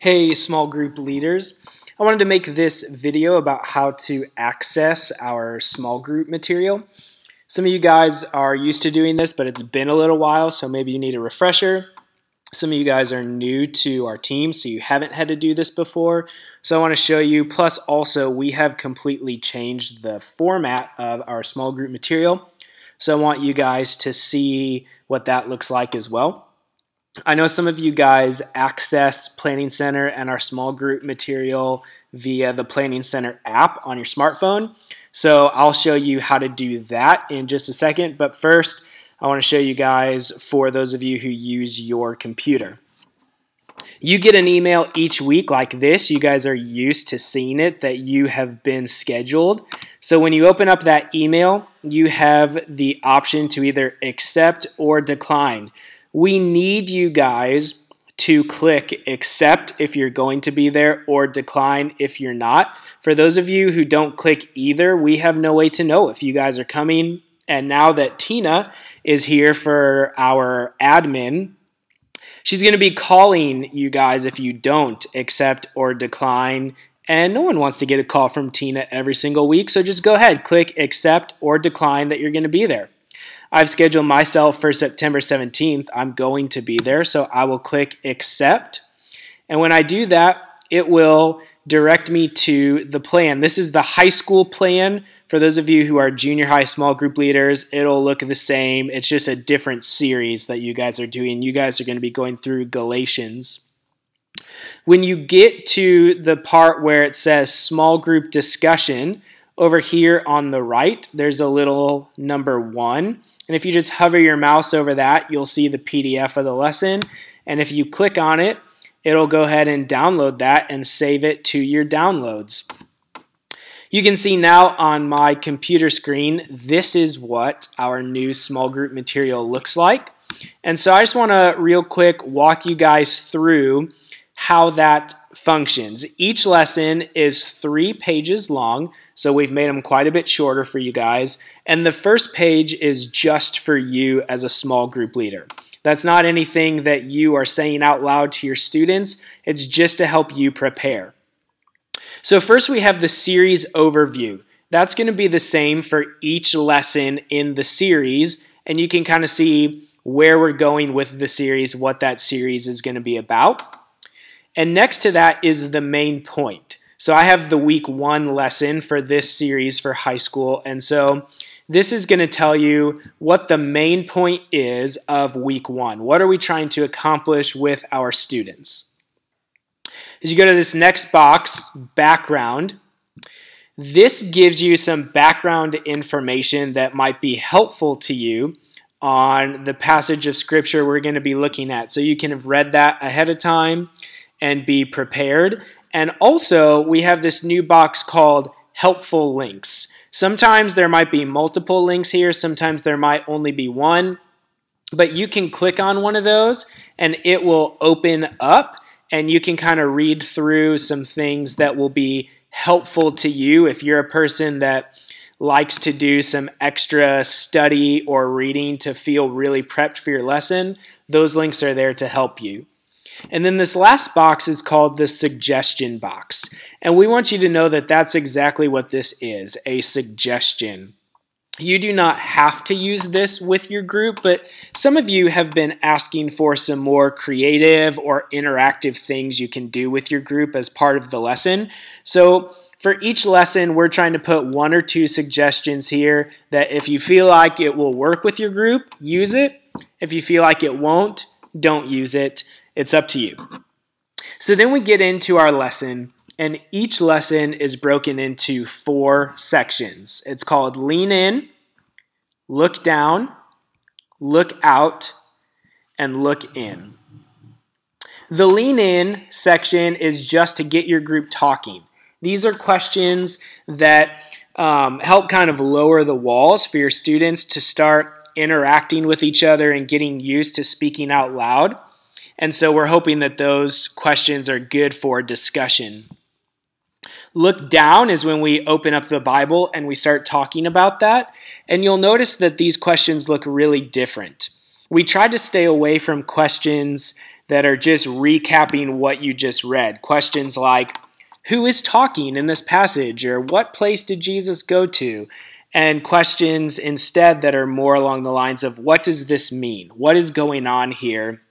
Hey, small group leaders. I wanted to make this video about how to access our small group material. Some of you guys are used to doing this, but it's been a little while, so maybe you need a refresher. Some of you guys are new to our team, so you haven't had to do this before. So I want to show you. Plus, also, we have completely changed the format of our small group material. So I want you guys to see what that looks like as well. I know some of you guys access Planning Center and our small group material via the Planning Center app on your smartphone. So I'll show you how to do that in just a second. But first, I want to show you guys, for those of you who use your computer. You get an email each week like this. You guys are used to seeing it, that you have been scheduled. So when you open up that email, you have the option to either accept or decline. We need you guys to click accept if you're going to be there, or decline if you're not. For those of you who don't click either, we have no way to know if you guys are coming. And now that Tina is here for our admin, she's going to be calling you guys if you don't accept or decline. And no one wants to get a call from Tina every single week, so just go ahead, click accept or decline that you're going to be there. I've scheduled myself for September 17th. I'm going to be there, so I will click accept. And when I do that, it will direct me to the plan. This is the high school plan. For those of you who are junior high small group leaders, it'll look the same. It's just a different series that you guys are doing. You guys are going to be going through Galatians. When you get to the part where it says small group discussion, over here on the right, there's a little number 1. And if you just hover your mouse over that, you'll see the PDF of the lesson. And if you click on it, it'll go ahead and download that and save it to your downloads. You can see now on my computer screen, this is what our new small group material looks like. And so I just want to real quick walk you guys through how that functions. Each lesson is 3 pages long, so we've made them quite a bit shorter for you guys. And the first page is just for you as a small group leader. That's not anything that you are saying out loud to your students. It's just to help you prepare. So first we have the series overview. That's going to be the same for each lesson in the series, and you can kind of see where we're going with the series, what that series is going to be about. And next to that is the main point. So I have the week 1 lesson for this series for high school. And so this is going to tell you what the main point is of week 1. What are we trying to accomplish with our students? As you go to this next box, background, this gives you some background information that might be helpful to you on the passage of scripture we're going to be looking at. So you can have read that ahead of time and be prepared. And also, we have this new box called helpful links. Sometimes there might be multiple links here, sometimes there might only be one, but you can click on one of those and it will open up and you can kind of read through some things that will be helpful to you if you're a person that likes to do some extra study or reading to feel really prepped for your lesson. Those links are there to help you. And then this last box is called the suggestion box. And we want you to know that that's exactly what this is, a suggestion. You do not have to use this with your group, but some of you have been asking for some more creative or interactive things you can do with your group as part of the lesson. So for each lesson, we're trying to put 1 or 2 suggestions here that if you feel like it will work with your group, use it. If you feel like it won't, don't use it. It's up to you. So then we get into our lesson, and each lesson is broken into 4 sections. It's called Lean In, Look Down, Look Out, and Look In. The Lean In section is just to get your group talking. These are questions that help kind of lower the walls for your students to start interacting with each other and getting used to speaking out loud. And so we're hoping that those questions are good for discussion. Look down is when we open up the Bible and we start talking about that. And you'll notice that these questions look really different. We tried to stay away from questions that are just recapping what you just read. Questions like, who is talking in this passage? Or what place did Jesus go to? And questions instead that are more along the lines of, what does this mean? What is going on here?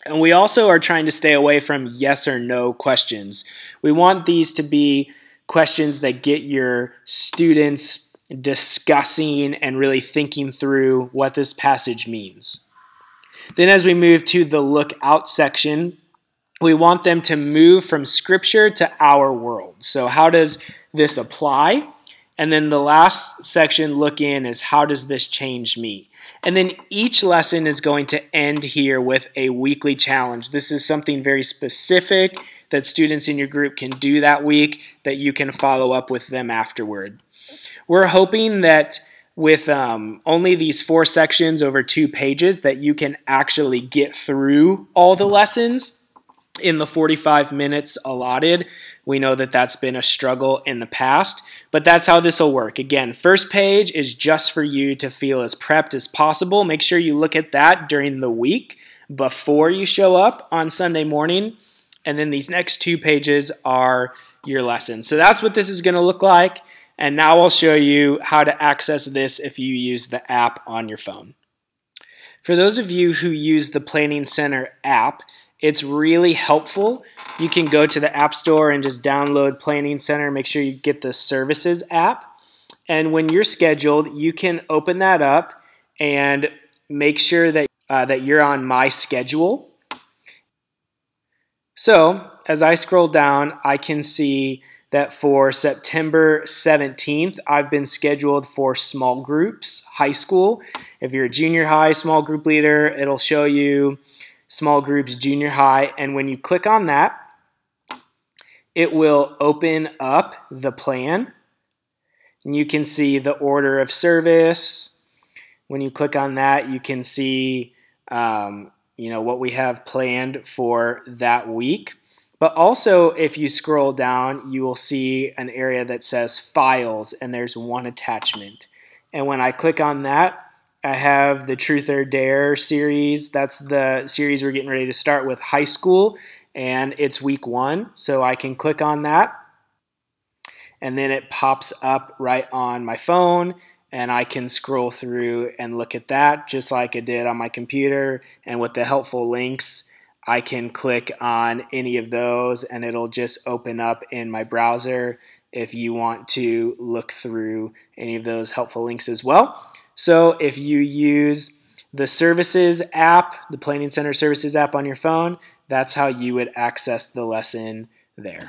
And we also are trying to stay away from yes or no questions. We want these to be questions that get your students discussing and really thinking through what this passage means. Then as we move to the look out section, we want them to move from Scripture to our world. So how does this apply? And then the last section, look in, is how does this change me? And then each lesson is going to end here with a weekly challenge. This is something very specific that students in your group can do that week that you can follow up with them afterward. We're hoping that with only these 4 sections over 2 pages that you can actually get through all the lessons in the 45 minutes allotted. We know that that's been a struggle in the past, but that's how this will work. Again, first page is just for you to feel as prepped as possible. Make sure you look at that during the week before you show up on Sunday morning. And then these next 2 pages are your lessons. So that's what this is going to look like. And now I'll show you how to access this if you use the app on your phone. For those of you who use the Planning Center app, it's really helpful. You can go to the App Store and just download Planning Center. Make sure you get the Services app. And when you're scheduled, you can open that up and make sure that, that you're on My Schedule. So as I scroll down, I can see that for September 17th, I've been scheduled for small groups, high school. If you're a junior high small group leader, it'll show you small groups, junior high. And when you click on that, it will open up the plan. And you can see the order of service. When you click on that, you can see what we have planned for that week. But also, if you scroll down, you will see an area that says Files, and there's one attachment. And when I click on that, I have the Truth or Dare series. That's the series we're getting ready to start with high school, and it's week 1. So I can click on that, and then it pops up right on my phone, and I can scroll through and look at that just like I did on my computer. And with the helpful links, I can click on any of those and it'll just open up in my browser if you want to look through any of those helpful links as well. So if you use the Services app, the Planning Center Services app on your phone, that's how you would access the lesson there.